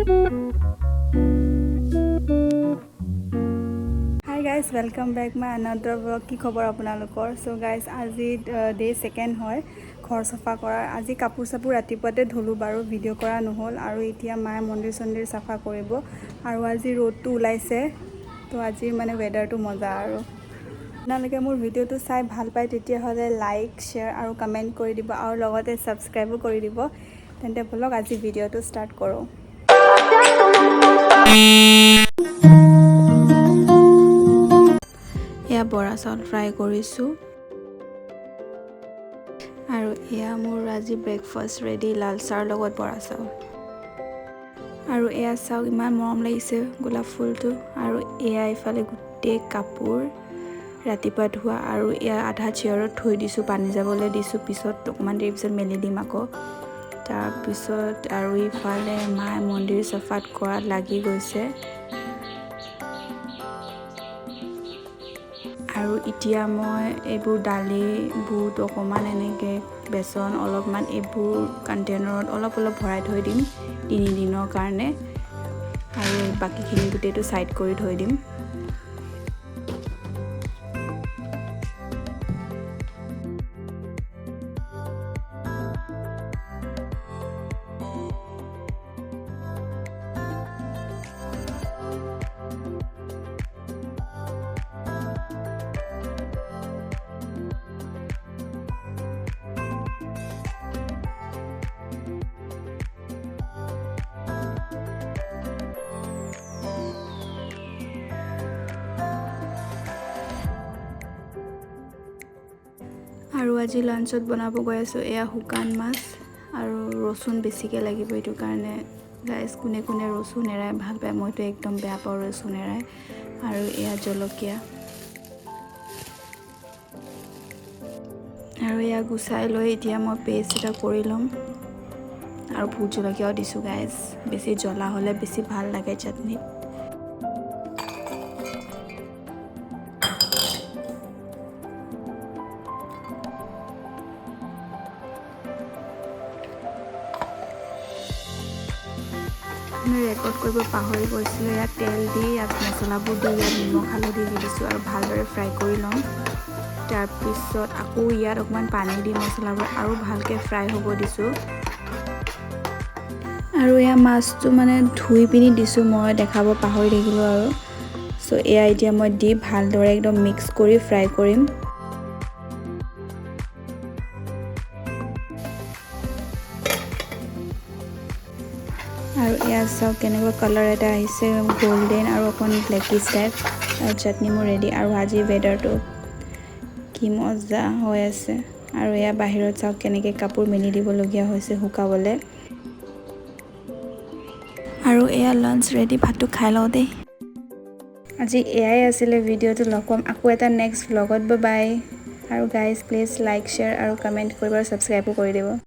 Hi guys, welcome back my another vlog. কি খবৰ আপোনালোকৰ? So guys, আজি ডে সেকেন্ড হয় ঘৰ সফা কৰাৰ। আজি কাপোৰ চাপোৰ ৰাতিপুৱাতে ধুলো বাৰু, ভিডিঅ' কৰা নহ'ল আৰু এতিয়া মায়ে মন্দিৰ চন্দিৰ চাফা কৰিব আৰু আজি ৰ'দটো ওলাইছে, তো আজিৰ মানে ৱেডাৰটো মজা আৰু। আপোনালোকে মোৰ ভিডিঅ'টো চাই ভাল পায় তেতিয়াহ'লে লাইক শ্বেয়াৰ আৰু কমেণ্ট কৰি দিব আৰু লগতে ছাবস্ক্ৰাইবো কৰি দিব। তেন্তে বলক আজি ভিডিঅ'টো ষ্টাৰ্ট কৰোঁ। এয়া বৰা চাউল ফ্ৰাই কৰিছোঁ আৰু এয়া মোৰ আজি ব্ৰেকফাষ্ট ৰেডি, লাল চাহৰ লগত বৰা চাউল। আৰু এয়া চাওক ইমান মৰম লাগিছে গোলাপ ফুলটো। আৰু এয়া ইফালে গোটেই কাপোৰ ৰাতিপুৱা ধোৱা আৰু এয়া আধা চেয়াৰত থৈ দিছোঁ, পানী যাবলৈ দিছোঁ, পিছত অকণমান দেৰি পিছত মেলি দিম আকৌ। তাৰপিছত আৰু ইফালে মায়ে মন্দিৰ চাফাত কৰাত লাগি গৈছে। আৰু এতিয়া মই এইবোৰ দালি বুট অকণমান এনেকৈ বেচন অলপমান এইবোৰ কণ্টেইনাৰত অলপ অলপ ভৰাই থৈ দিম 3 দিনৰ কাৰণে, আৰু বাকীখিনি গোটেইটো ছাইড কৰি থৈ দিম। আৰু আজি লাঞ্চত বনাব গৈ আছোঁ এয়া শুকান মাছ আৰু ৰচুন বেছিকৈ লাগিব, এইটো কাৰণে গাইজ কোনে কোনে ৰচুন এৰাই ভাল পায়, মইতো একদম বেয়া পাওঁ ৰচুন এৰাই। আৰু এয়া জলকীয়া আৰু এয়া গুচাই লৈ এতিয়া মই পেষ্ট এটা কৰি ল'ম আৰু ভোট জলকীয়াও দিছোঁ গাইজ, বেছি জ্বলা হ'লে বেছি ভাল লাগে চাটনিত। মই ৰেকৰ্ড কৰিব পাহৰি গৈছিলোঁ, ইয়াত তেল দি ইয়াত মছলাবোৰ দি ইয়াত নিমখ হালধি দি দিছোঁ আৰু ভালদৰে ফ্ৰাই কৰি ল'ম। তাৰপিছত আকৌ ইয়াত অকণমান পানী দি মছলাবোৰ আৰু ভালকৈ ফ্ৰাই হ'ব দিছোঁ। আৰু এয়া মাছটো মানে ধুই পিনি দিছোঁ, মই দেখাব পাহৰি থাকিলোঁ আৰু। চ' এয়া এতিয়া মই দি ভালদৰে একদম মিক্স কৰি ফ্ৰাই কৰিম। আৰু এয়া চাওক কেনেকুৱা কালাৰ এটা আহিছে, গল্ডেন আৰু অকণ ব্লেকিছ টাইপ। আৰু চাটনি মোৰ ৰেডি। আৰু আজিৰ ৱেডাৰটো কি মজা হৈ আছে। আৰু এয়া বাহিৰত চাওক কেনেকৈ কাপোৰ মেলি দিবলগীয়া হৈছে শুকাবলৈ। আৰু এয়া লাঞ্চ ৰেডি, ভাতটো খাই লওঁ দেই। আজি এয়াই আছিলে ভিডিঅ'টো, লগ পাম আকৌ এটা নেক্সট ভ্লগত। Bye bye. আৰু গাইজ প্লিজ লাইক শ্বেয়াৰ আৰু কমেণ্ট কৰিব আৰু ছাবস্ক্ৰাইবো কৰি দিব।